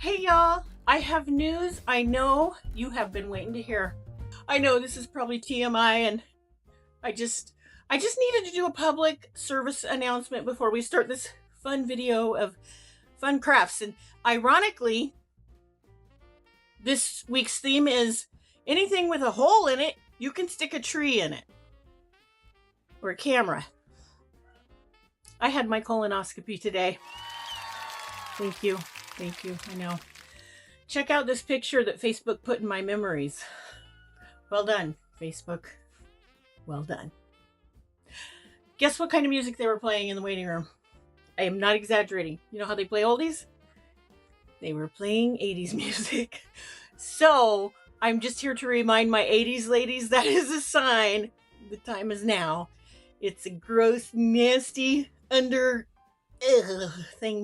Hey y'all, I have news I know you have been waiting to hear. I know this is probably TMI and I just needed to do a public service announcement before we start this fun video of fun crafts. And ironically, this week's theme is anything with a hole in it, you can stick a tree in it. Or a camera. I had my colonoscopy today. Thank you. I know. Check out this picture that Facebook put in my memories. Well done, Facebook. Well done. Guess what kind of music they were playing in the waiting room? I am not exaggerating. You know how they play oldies? They were playing 80s music. So, I'm just here to remind my 80s ladies that is a sign. The time is now. It's a gross, nasty, thing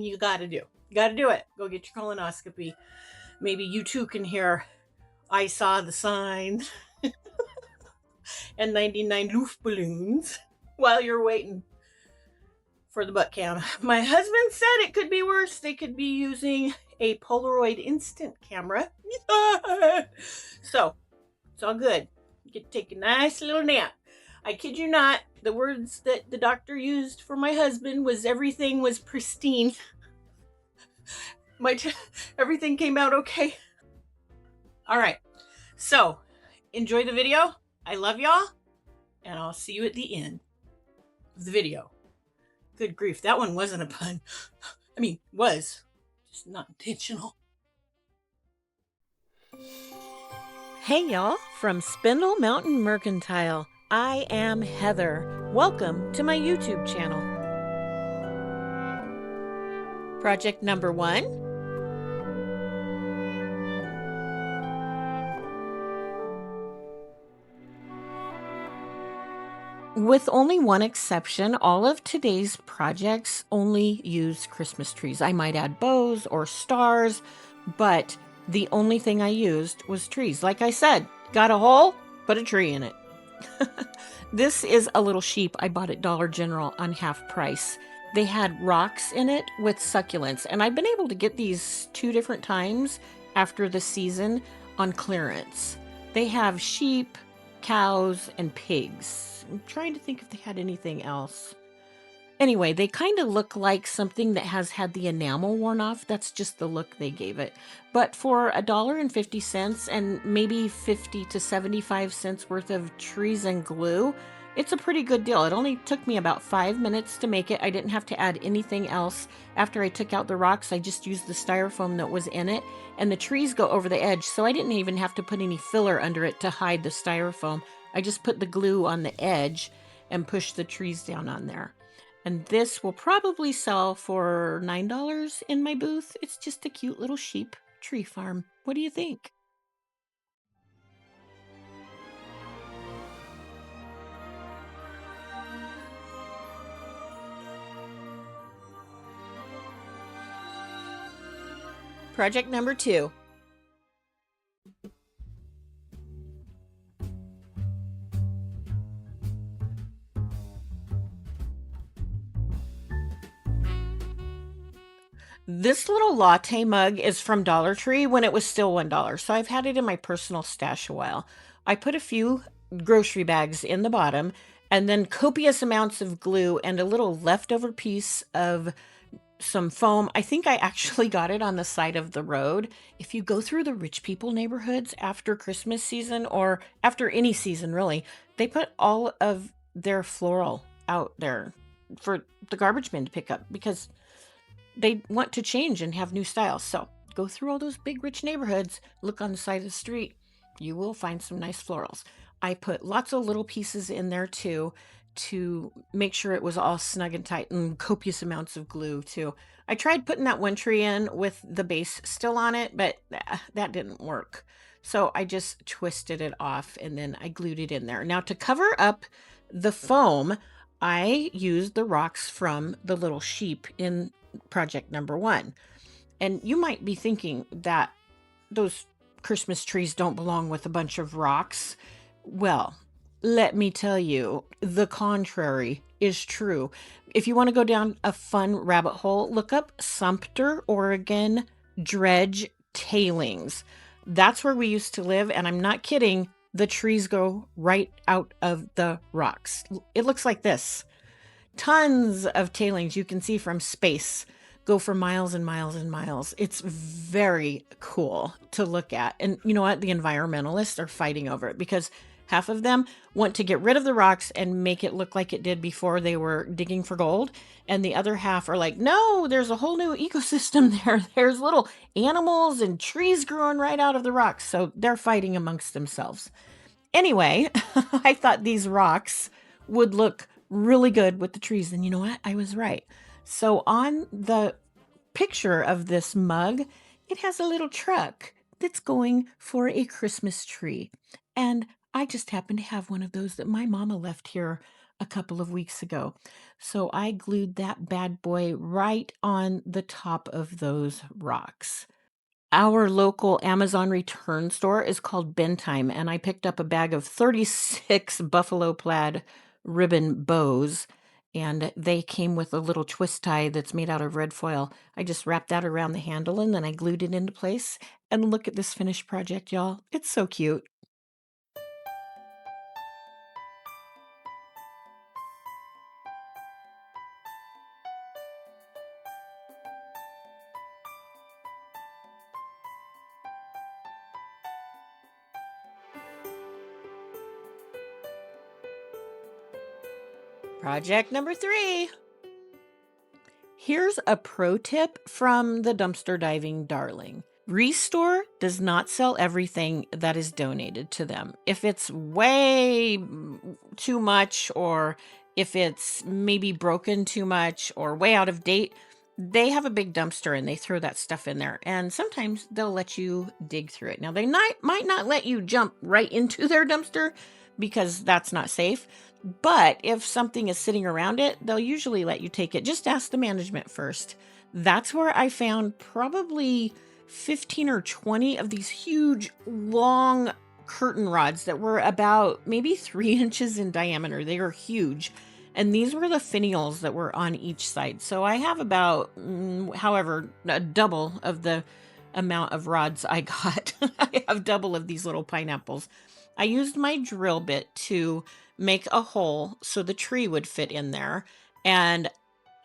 you gotta do. You gotta do it. Go get your colonoscopy. Maybe you too can hear I saw the sign and 99 Luftballons while you're waiting for the butt cam. My husband said it could be worse. They could be using a Polaroid instant camera. So, it's all good. You get to take a nice little nap. I kid you not, the words that the doctor used for my husband was everything was pristine. Everything came out okay. All right, so enjoy the video. I love y'all, and I'll see you at the end of the video. Good grief, that one wasn't a pun. I mean, was, just not intentional. Hey y'all, from Spindle Mountain Mercantile. I am Heather. Welcome to my YouTube channel. Project number 1. With only one exception, all of today's projects only use Christmas trees. I might add bows or stars, but the only thing I used was trees. Like I said, got a hole, put a tree in it. This is a little sheep I bought at Dollar General on half price. They had rocks in it with succulents, and I've been able to get these 2 different times after the season on clearance. They have sheep, cows, and pigs. I'm trying to think if they had anything else. Anyway, they kind of look like something that has had the enamel worn off. That's just the look they gave it. But for $1.50 and maybe 50 to 75 cents worth of trees and glue, it's a pretty good deal. It only took me about 5 minutes to make it. I didn't have to add anything else. After I took out the rocks, I just used the styrofoam that was in it, and the trees go over the edge, so I didn't even have to put any filler under it to hide the styrofoam. I just put the glue on the edge and pushed the trees down on there. And this will probably sell for $9 in my booth. It's just a cute little sheep tree farm. What do you think? Project number 2. This little latte mug is from Dollar Tree when it was still $1, so I've had it in my personal stash a while. I put a few grocery bags in the bottom and then copious amounts of glue and a little leftover piece of some foam. I think I actually got it on the side of the road. If you go through the rich people neighborhoods after Christmas season or after any season really, they put all of their floral out there for the garbage men to pick up because they want to change and have new styles. So go through all those big rich neighborhoods, look on the side of the street, you will find some nice florals. I put lots of little pieces in there too to make sure it was all snug and tight, and copious amounts of glue too. I tried putting that one tree in with the base still on it, but that didn't work. So I just twisted it off and then I glued it in there. Now to cover up the foam, I used the rocks from the little sheep in project number 1. And you might be thinking that those Christmas trees don't belong with a bunch of rocks. Well, let me tell you, the contrary is true. If you want to go down a fun rabbit hole, look up Sumter, Oregon dredge tailings. That's where we used to live, and I'm not kidding. The trees go right out of the rocks. It looks like this. Tons of tailings you can see from space go for miles and miles and miles. It's very cool to look at. And you know what? The environmentalists are fighting over it because half of them want to get rid of the rocks and make it look like it did before they were digging for gold. And the other half are like, no, there's a whole new ecosystem there. There's little animals and trees growing right out of the rocks. So they're fighting amongst themselves. Anyway, I thought these rocks would look really good with the trees. And you know what? I was right. So on the picture of this mug, it has a little truck that's going for a Christmas tree. And I just happen to have one of those that my mama left here a couple of weeks ago. So I glued that bad boy right on the top of those rocks. Our local Amazon return store is called Bentime, and I picked up a bag of 36 buffalo plaid ribbon bows, and they came with a little twist tie that's made out of red foil. I just wrapped that around the handle and then I glued it into place. And look at this finished project, y'all. It's so cute. Project number 3. Here's a pro tip from the dumpster diving darling. Restore does not sell everything that is donated to them. If it's way too much, or if it's maybe broken too much or way out of date, they have a big dumpster and they throw that stuff in there. And sometimes they'll let you dig through it. Now, they might not let you jump right into their dumpster because that's not safe. But if something is sitting around it, they'll usually let you take it. Just ask the management first. That's where I found probably 15 or 20 of these huge, long curtain rods that were about maybe 3 inches in diameter. They were huge. And these were the finials that were on each side. So I have about, however, a double of the amount of rods I got. I have double of these little pineapples. I used my drill bit to make a hole so the tree would fit in there. And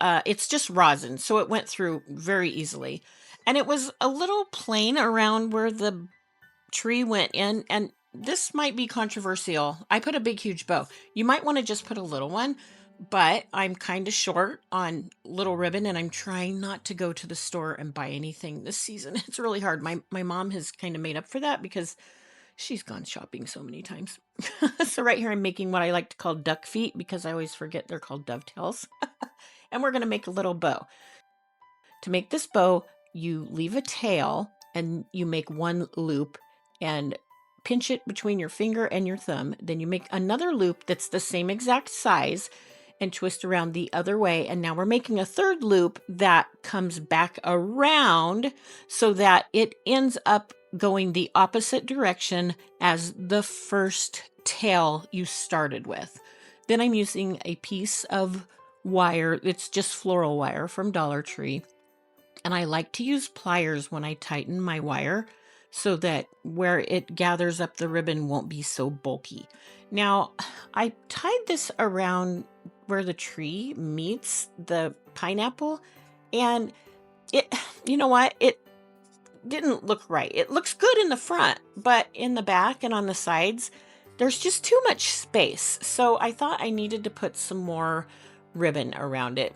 it's just rosin, so it went through very easily. And it was a little plain around where the tree went in. And this might be controversial. I put a big, huge bow. You might want to just put a little one, but I'm kind of short on little ribbon and I'm trying not to go to the store and buy anything this season. It's really hard. My mom has kind of made up for that because she's gone shopping so many times. So right here I'm making what I like to call duck feet because I always forget they're called dovetails. And we're going to make a little bow. To make this bow, you leave a tail and you make one loop and pinch it between your finger and your thumb. Then you make another loop that's the same exact size and twist around the other way. And now we're making a third loop that comes back around so that it ends up going the opposite direction as the first tail you started with. Then I'm using a piece of wire. It's just floral wire from Dollar Tree. And I like to use pliers when I tighten my wire so that where it gathers up the ribbon won't be so bulky. Now, I tied this around where the tree meets the pineapple, and it, you know what? It didn't look right. It looks good in the front, but in the back and on the sides, there's just too much space. So I thought I needed to put some more ribbon around it.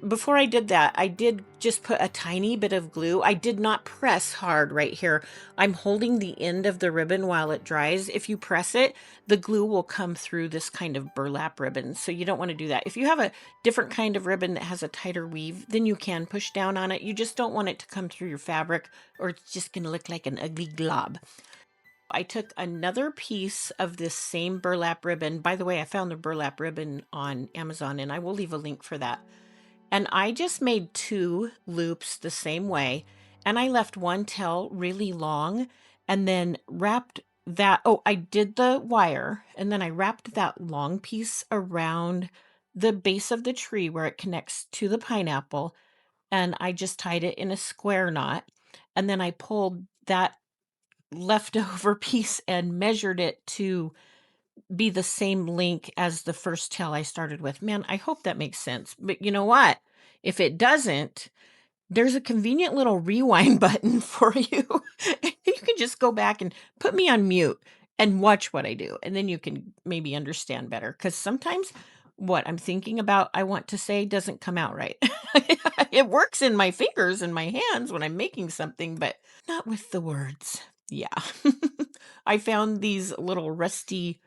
Before I did that, I did just put a tiny bit of glue. I did not press hard right here. I'm holding the end of the ribbon while it dries. If you press it, the glue will come through this kind of burlap ribbon. So you don't want to do that. If you have a different kind of ribbon that has a tighter weave, then you can push down on it. You just don't want it to come through your fabric or it's just going to look like an ugly glob. I took another piece of this same burlap ribbon. By the way, I found the burlap ribbon on Amazon and I will leave a link for that. And I just made 2 loops the same way. And I left one tail really long and then wrapped that. Oh, I did the wire and then I wrapped that long piece around the base of the tree where it connects to the pineapple. And I just tied it in a square knot. And then I pulled that leftover piece and measured it to be the same length as the first tail I started with. Man, I hope that makes sense. But you know what? If it doesn't, there's a convenient little rewind button for you. You can just go back and put me on mute and watch what I do. And then you can maybe understand better. Because sometimes what I'm thinking about, I want to say, doesn't come out right. It works in my fingers and my hands when I'm making something, but not with the words. Yeah. I found these little rusty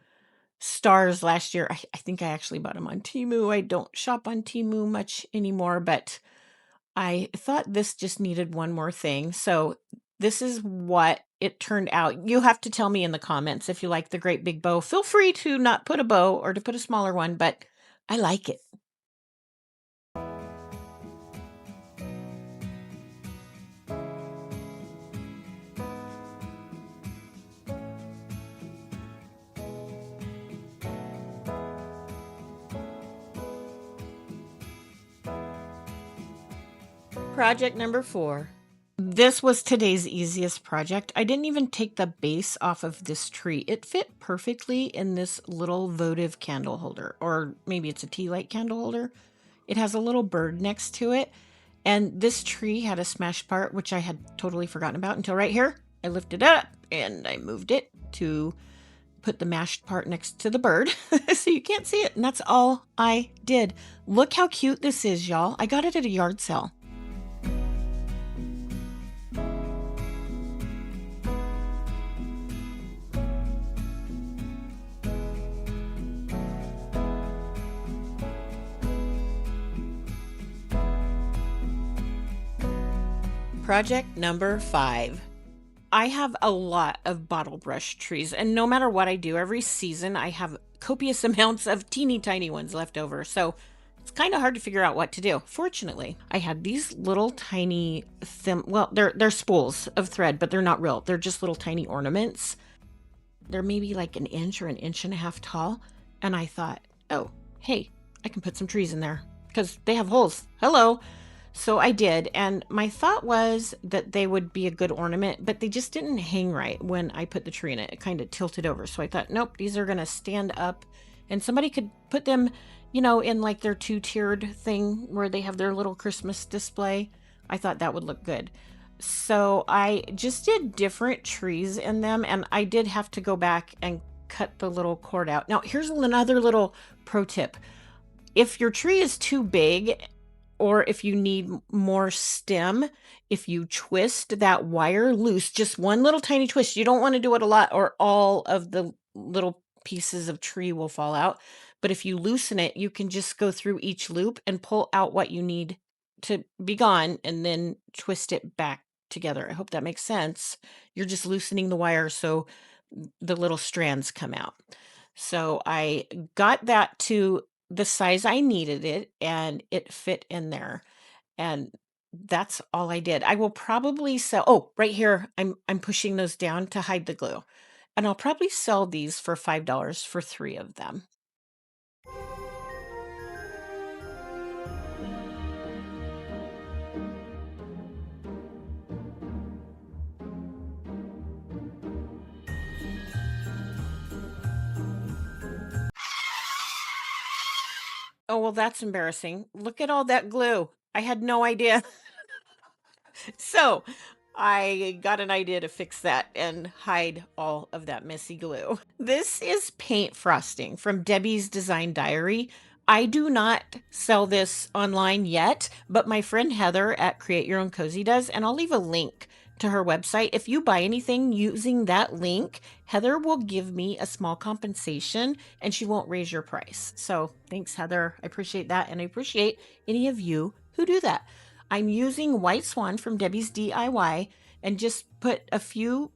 stars last year. I think I actually bought them on Temu. I don't shop on Temu much anymore, but I thought this just needed one more thing. So this is what it turned out. You have to tell me in the comments if you like the great big bow. Feel free to not put a bow or to put a smaller one, but I like it. Project number 4. This was today's easiest project. I didn't even take the base off of this tree. It fit perfectly in this little votive candle holder, or maybe it's a Tealight candle holder. It has a little bird next to it. And this tree had a smashed part, which I had totally forgotten about until right here. I lifted it up and I moved it to put the mashed part next to the bird so you can't see it. And that's all I did. Look how cute this is, y'all. I got it at a yard sale. Project number 5. I have a lot of bottle brush trees, and no matter what I do, every season I have copious amounts of teeny tiny ones left over. So it's kind of hard to figure out what to do. Fortunately, I had these little tiny well, they're spools of thread, but they're not real. They're just little tiny ornaments. They're maybe like an inch or an inch and a half tall. And I thought, oh, hey, I can put some trees in there because they have holes. Hello. So I did, and my thought was that they would be a good ornament, but they just didn't hang right when I put the tree in it. It kind of tilted over. So I thought, nope, these are going to stand up, and somebody could put them, in like their 2-tiered thing where they have their little Christmas display. I thought that would look good. So I just did different trees in them, and I did have to go back and cut the little cord out. Now, here's another little pro tip. If your tree is too big, or if you need more stem, if you twist that wire loose, just one little tiny twist, you don't want to do it a lot or all of the little pieces of tree will fall out. But if you loosen it, you can just go through each loop and pull out what you need to be gone and then twist it back together. I hope that makes sense. You're just loosening the wire so the little strands come out. So I got that to the size I needed it, and it fit in there. And that's all I did. I will probably sell, oh, right here, I'm pushing those down to hide the glue. And I'll probably sell these for $5 for 3 of them. Oh, well, that's embarrassing. Look at all that glue. I had no idea. So I got an idea to fix that and hide all of that messy glue. This is paint frosting from Debbie's Design Diary. I do not sell this online yet, but my friend Heather at Create Your Own Cozy does, and I'll leave a link to her website. If you buy anything using that link, Heather will give me a small compensation and she won't raise your price. So thanks, Heather. I appreciate that. And I appreciate any of you who do that. I'm using White Swan from Debbie's DIY and just put a few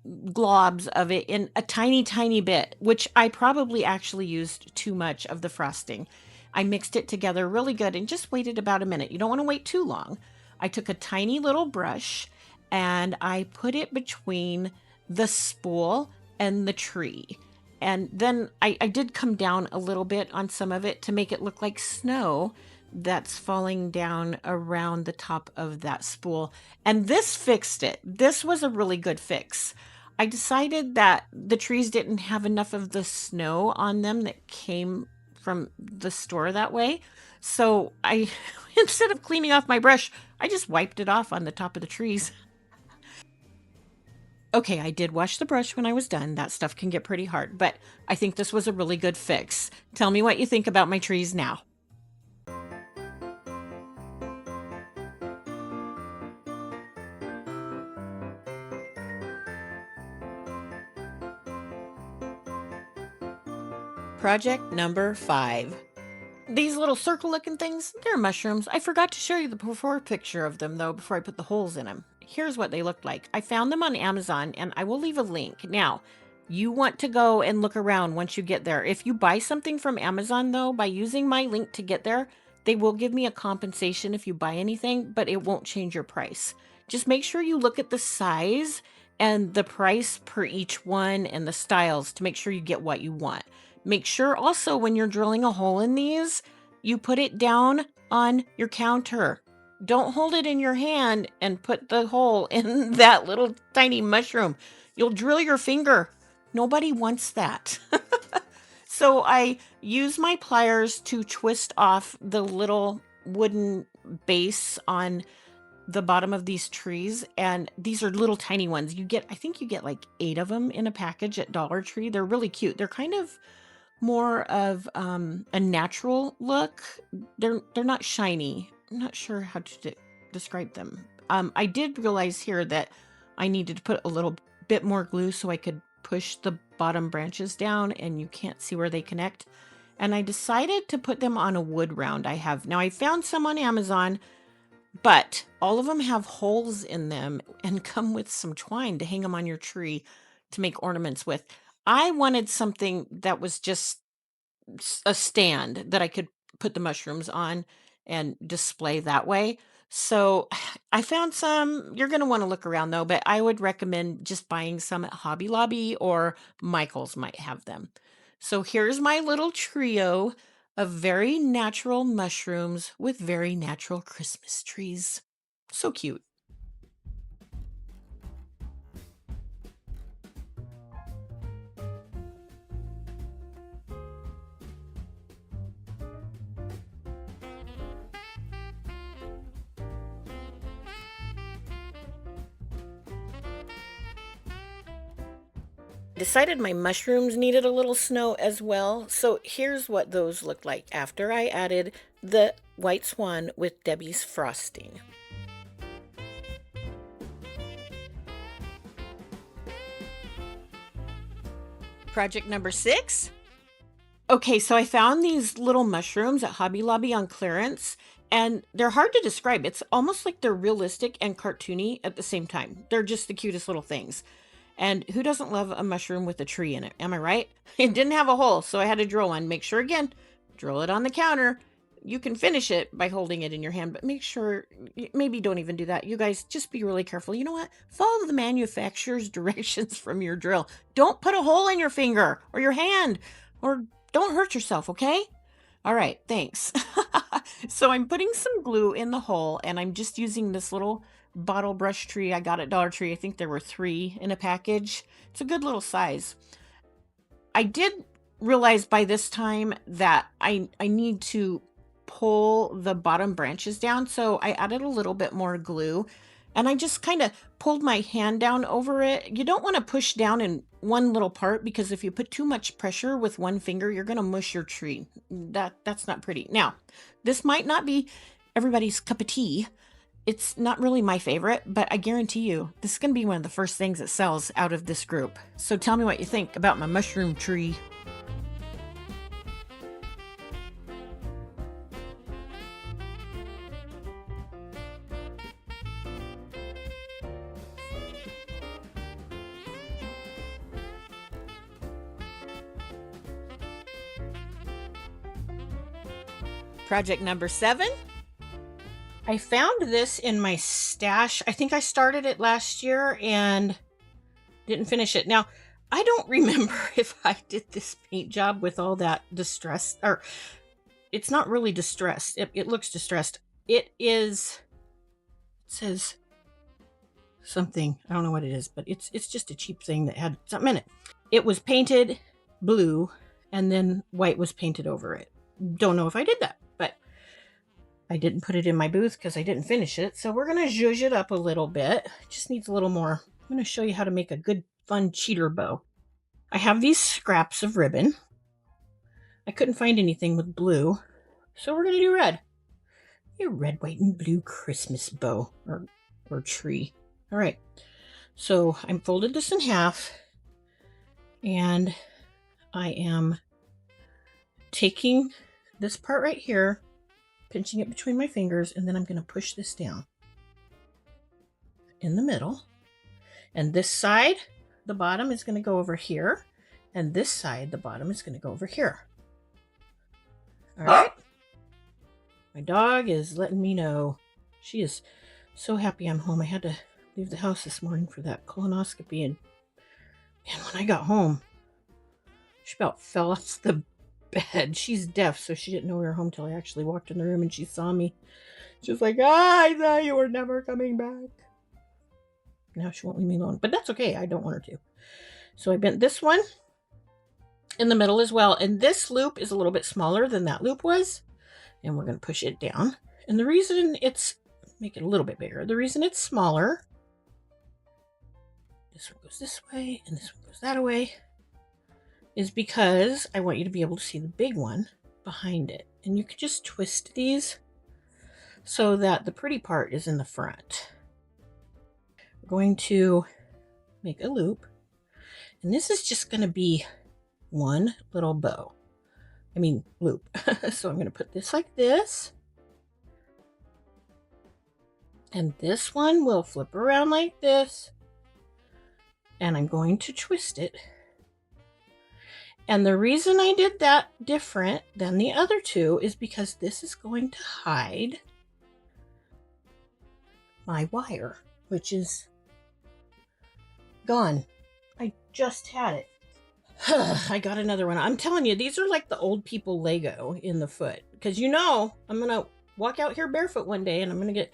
globs of it in a tiny, tiny bit, which I probably actually used too much of the frosting. I mixed it together really good and just waited about a minute. You don't want to wait too long. I took a tiny little brush and I put it between the spool and the tree. And then I did come down a little bit on some of it to make it look like snow. that's falling down around the top of that spool. And this fixed it. This was a really good fix. I decided that the trees didn't have enough of the snow on them that came from the store that way. So I, instead of cleaning off my brush, I just wiped it off on the top of the trees. Okay, I did wash the brush when I was done. That stuff can get pretty hard, but I think this was a really good fix. Tell me what you think about my trees now. Project number 5. These little circle looking things, they're mushrooms. I forgot to show you the before picture of them though before I put the holes in them. Here's what they looked like. I found them on Amazon and I will leave a link. Now, you want to go and look around once you get there. If you buy something from Amazon though, by using my link to get there, they will give me a compensation if you buy anything, but it won't change your price. Just make sure you look at the size and the price per each one and the styles to make sure you get what you want. Make sure also when you're drilling a hole in these, you put it down on your counter. Don't hold it in your hand and put the hole in that little tiny mushroom. You'll drill your finger. Nobody wants that. So I use my pliers to twist off the little wooden base on the bottom of these trees, and these are little tiny ones. I think you get like 8 of them in a package at Dollar Tree. They're really cute. They're kind of more of a natural look. They're not shiny. I'm not sure how to describe them. I did realize here that I needed to put a little bit more glue so I could push the bottom branches down, and you can't see where they connect. And I decided to put them on a wood round I have. Now I found some on Amazon, but all of them have holes in them and come with some twine to hang them on your tree to make ornaments with. I wanted something that was just a stand that I could put the mushrooms on and display that way. So I found some. You're going to want to look around though, but I would recommend just buying some at Hobby Lobby, or Michael's might have them. So here's my little trio of very natural mushrooms with very natural Christmas trees. So cute. Decided my mushrooms needed a little snow as well. So here's what those looked like after I added the white swan with Debbie's frosting. Project number 6. Okay, so I found these little mushrooms at Hobby Lobby on clearance, and they're hard to describe. It's almost like they're realistic and cartoony at the same time. They're just the cutest little things. And who doesn't love a mushroom with a tree in it? Am I right? It didn't have a hole, so I had to drill one. Make sure again, drill it on the counter. You can finish it by holding it in your hand, but make sure, maybe don't even do that. You guys, just be really careful. You know what? Follow the manufacturer's directions from your drill. Don't put a hole in your finger or your hand, or don't hurt yourself, okay? All right, thanks. So I'm putting some glue in the hole, and I'm just using this little bottle brush tree I got at Dollar Tree. I think there were 3 in a package. It's a good little size. I did realize by this time that I need to pull the bottom branches down, so I added a little bit more glue, and I just kind of pulled my hand down over it. You don't want to push down in one little part, because if you put too much pressure with one finger, you're going to mush your tree. That's not pretty. Now, this might not be everybody's cup of tea. It's not really my favorite, but I guarantee you, this is going to be one of the first things that sells out of this group. So tell me what you think about my mushroom tree. Project number 7. I found this in my stash. I think I started it last year and didn't finish it. Now, I don't remember if I did this paint job with all that distress, or it's not really distressed. It looks distressed. It says something. I don't know what it is, but it's just a cheap thing that had something in it. It was painted blue and then white was painted over it. Don't know if I did that, but I didn't put it in my booth because I didn't finish it. So we're going to zhuzh it up a little bit. It just needs a little more. I'm going to show you how to make a good, fun cheater bow. I have these scraps of ribbon. I couldn't find anything with blue, so we're going to do red. Your red, white, and blue Christmas bow or tree. All right, so I'm folded this in half, and I am taking this part right here, pinching it between my fingers, and then I'm going to push this down in the middle. And this side, the bottom is going to go over here, and this side, the bottom is going to go over here. All right. My dog is letting me know. She is so happy I'm home. I had to leave the house this morning for that colonoscopy, and when I got home, she about fell off the bed. She's deaf, so she didn't know we were home till I actually walked in the room and she saw me. She was like, I thought you were never coming back. Now she won't leave me alone, but that's okay. I don't want her to. So I bent this one in the middle as well, and this loop is a little bit smaller than that loop was, and we're going to push it down. And the reason it's, make it a little bit bigger, the reason it's smaller, this one goes this way and this one goes that way, is because I want you to be able to see the big one behind it. And you can just twist these so that the pretty part is in the front. We're going to make a loop, and this is just going to be one little bow. I mean loop. So I'm going to put this like this, and this one will flip around like this, and I'm going to twist it. And the reason I did that different than the other two is because this is going to hide my wire, which is gone. I just had it. I got another one. I'm telling you, these are like the old people Lego in the foot. Because you know, I'm going to walk out here barefoot one day and I'm going to get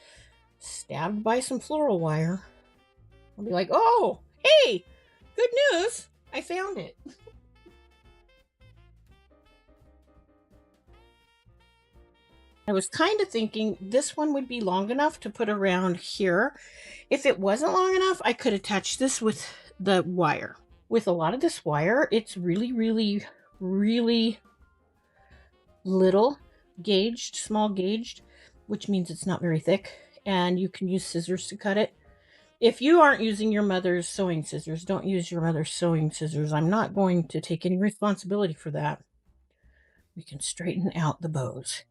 stabbed by some floral wire. I'll be like, oh, hey, good news. I found it. I was kind of thinking this one would be long enough to put around here. If it wasn't long enough, I could attach this with the wire. With a lot of this wire, it's really, really, really little gauged, small gauged, which means it's not very thick, and you can use scissors to cut it. If you aren't using your mother's sewing scissors, don't use your mother's sewing scissors. I'm not going to take any responsibility for that. We can straighten out the bows.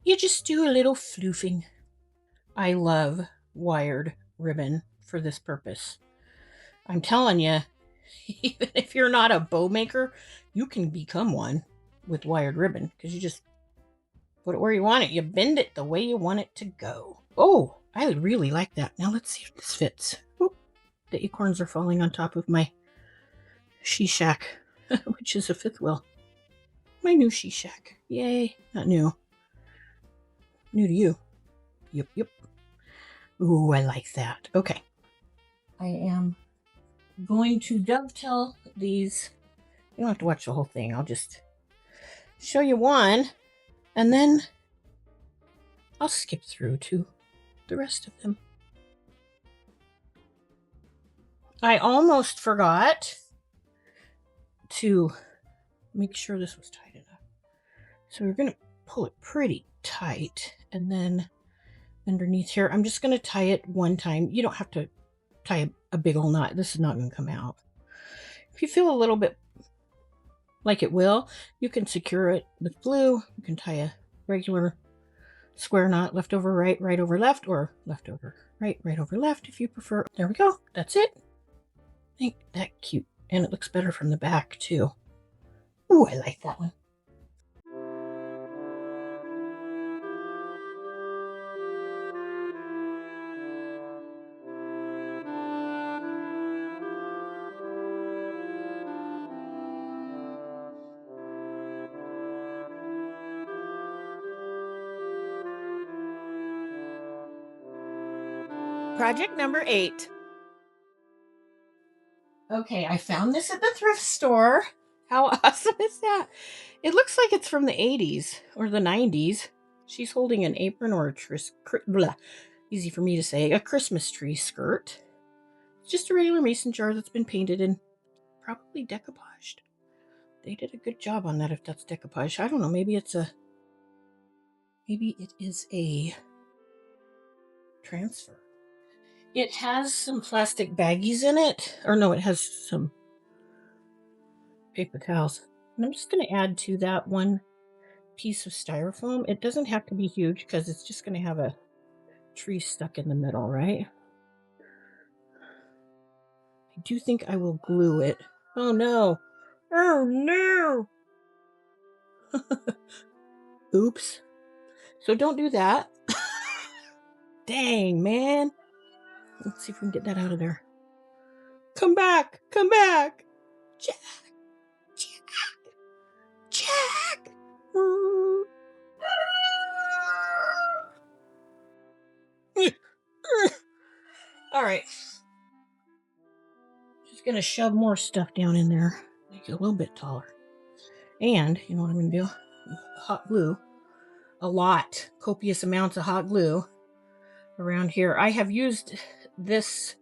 You just do a little floofing. I love wired ribbon for this purpose. I'm telling you, even if you're not a bow maker, you can become one with wired ribbon because you just put it where you want it. You bend it the way you want it to go. Oh, I really like that. Now let's see if this fits. Oop, the acorns are falling on top of my she shack, which is a fifth wheel. My new she shack. Yay. Not new. New to you. Yep, yep. Ooh, I like that. Okay. I am going to dovetail these. You don't have to watch the whole thing. I'll just show you one, and then I'll skip through to the rest of them. I almost forgot to make sure this was tight enough. So we're going to pull it pretty tight, and then underneath here, I'm just going to tie it one time. You don't have to tie a big old knot. This is not going to come out. If you feel a little bit like it will, you can secure it with glue. You can tie a regular square knot, left over right, right over left, or left over right, right over left if you prefer. There we go. That's it. Ain't that cute? And it looks better from the back too. Ooh, I like that one. Project number 8. Okay, I found this at the thrift store. How awesome is that? It looks like it's from the 80s or the 90s. She's holding an apron or easy for me to say, a Christmas tree skirt. It's just a regular mason jar that's been painted and probably decoupaged. They did a good job on that if that's decoupage. I don't know, maybe it is a transfer. It has some plastic baggies in it. Or no, it has some paper towels. And I'm just going to add to that one piece of styrofoam. It doesn't have to be huge because it's just going to have a tree stuck in the middle, right? I do think I will glue it. Oh no. Oh no. Oops. So don't do that. Dang, man. Let's see if we can get that out of there. Come back. Come back. Jack. Jack. Jack. All right. Just going to shove more stuff down in there. Make it a little bit taller. And, you know what I'm going to do? Hot glue. A lot. Copious amounts of hot glue around here. I have used this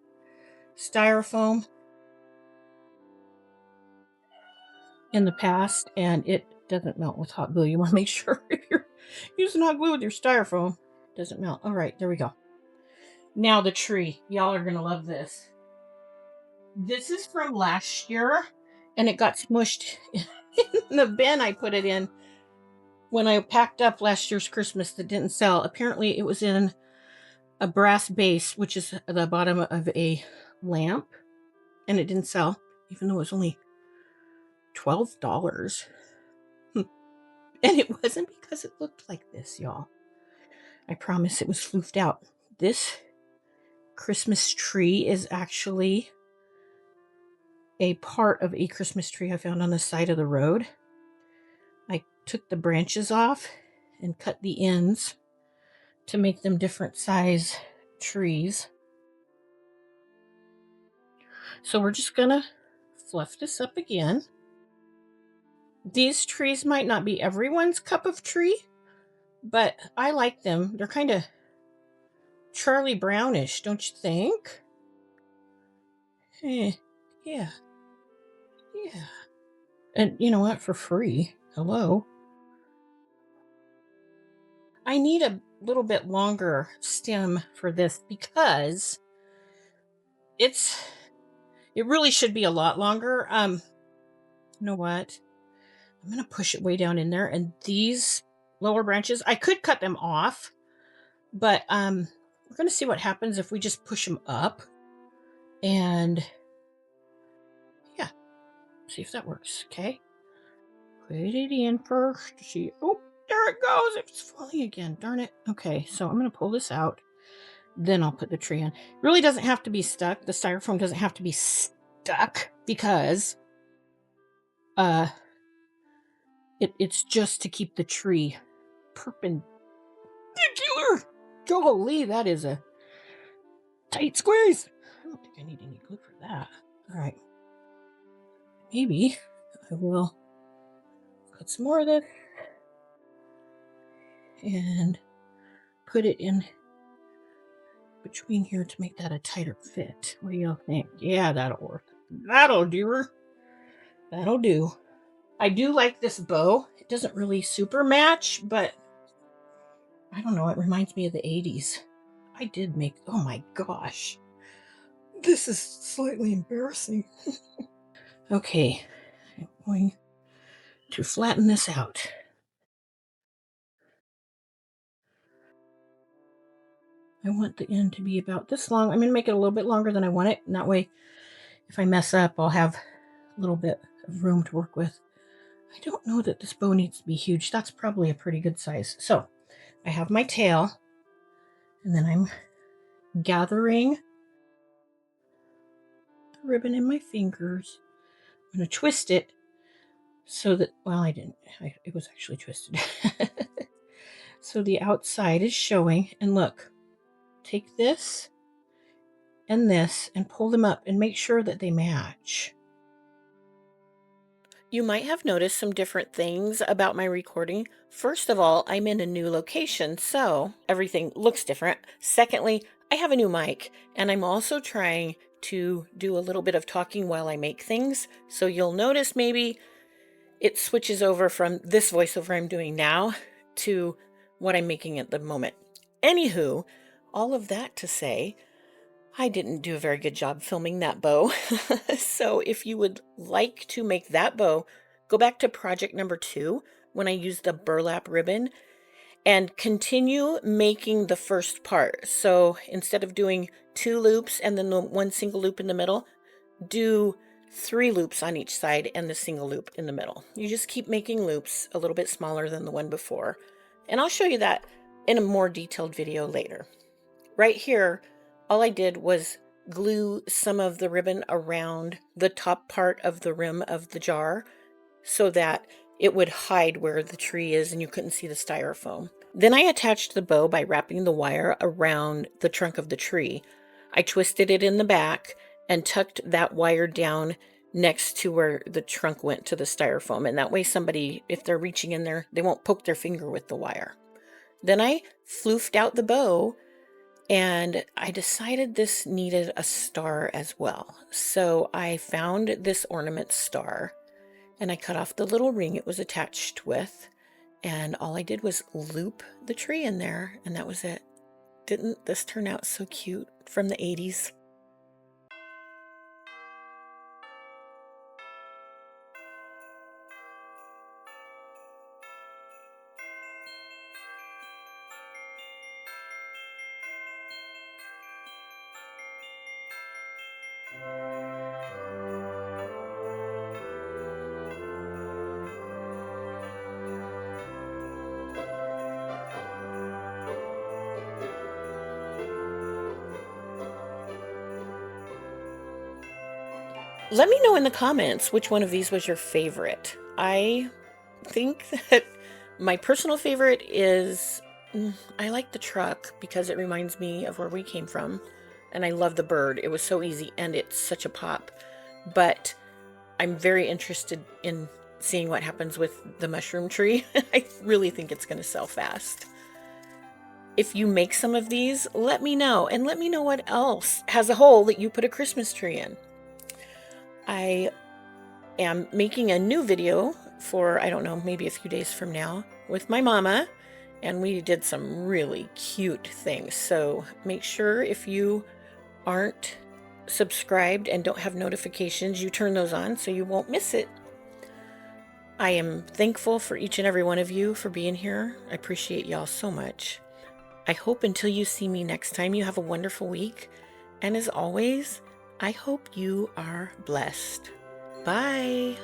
styrofoam in the past, and it doesn't melt with hot glue. You want to make sure if you're using hot glue with your styrofoam, it doesn't melt. All right, there we go. Now the tree. Y'all are going to love this. This is from last year, and it got smushed in the bin I put it in when I packed up last year's Christmas that didn't sell. Apparently, it was in a brass base, which is the bottom of a lamp, and it didn't sell, even though it was only $12. And it wasn't because it looked like this, y'all. I promise it was floofed out. This Christmas tree is actually a part of a Christmas tree I found on the side of the road. I took the branches off and cut the ends to make them different size trees. So we're just gonna fluff this up again. These trees might not be everyone's cup of tree, but I like them. They're kind of Charlie Brownish, don't you think? Yeah. Yeah. And you know what? For free. Hello. I need a little bit longer stem for this because it really should be a lot longer. You know what? I'm going to push it way down in there, and these lower branches, I could cut them off, but we're going to see what happens if we just push them up and yeah, see if that works. Okay. Put it in first. See. Oh, there it goes. It's falling again. Darn it. Okay, so I'm going to pull this out. Then I'll put the tree in. It really doesn't have to be stuck. The styrofoam doesn't have to be stuck because it's just to keep the tree perpendicular. Golly, that is a tight squeeze. I don't think I need any glue for that. All right. Maybe I will cut some more of this and put it in between here to make that a tighter fit. What do y'all think? Yeah, that'll work. That'll do her. That'll do. I do like this bow. It doesn't really super match, but I don't know. It reminds me of the 80s. I did make, oh my gosh. This is slightly embarrassing. Okay, I'm going to flatten this out. I want the end to be about this long. I'm going to make it a little bit longer than I want it. And that way, if I mess up, I'll have a little bit of room to work with. I don't know that this bow needs to be huge. That's probably a pretty good size. So I have my tail, and then I'm gathering the ribbon in my fingers. I'm going to twist it so that, well, I didn't. It was actually twisted. So the outside is showing. And look, take this and this and pull them up and make sure that they match. You might have noticed some different things about my recording. First of all, I'm in a new location, so everything looks different. Secondly, I have a new mic, and I'm also trying to do a little bit of talking while I make things. So you'll notice maybe it switches over from this voiceover I'm doing now to what I'm making at the moment. Anywho, all of that to say, I didn't do a very good job filming that bow. So if you would like to make that bow, go back to project number 2 when I used the burlap ribbon and continue making the first part. So instead of doing 2 loops and then the one single loop in the middle, do 3 loops on each side and the single loop in the middle. You just keep making loops a little bit smaller than the one before. And I'll show you that in a more detailed video later. Right here, all I did was glue some of the ribbon around the top part of the rim of the jar so that it would hide where the tree is and you couldn't see the styrofoam. Then I attached the bow by wrapping the wire around the trunk of the tree. I twisted it in the back and tucked that wire down next to where the trunk went to the styrofoam. And that way somebody, if they're reaching in there, they won't poke their finger with the wire. Then I floofed out the bow, and I decided this needed a star as well. So I found this ornament star and I cut off the little ring it was attached with. And all I did was loop the tree in there, and that was it. Didn't this turn out so cute from the 80s? Let me know in the comments which one of these was your favorite. I think that my personal favorite is, I like the truck because it reminds me of where we came from. And I love the bird. It was so easy and it's such a pop. But I'm very interested in seeing what happens with the mushroom tree. I really think it's going to sell fast. If you make some of these, let me know. And let me know what else has a hole that you put a Christmas tree in. I am making a new video for, I don't know, maybe a few days from now with my mama, and we did some really cute things. So make sure if you aren't subscribed and don't have notifications, you turn those on so you won't miss it. I am thankful for each and every one of you for being here. I appreciate y'all so much. I hope until you see me next time, you have a wonderful week. And as always, I hope you are blessed. Bye.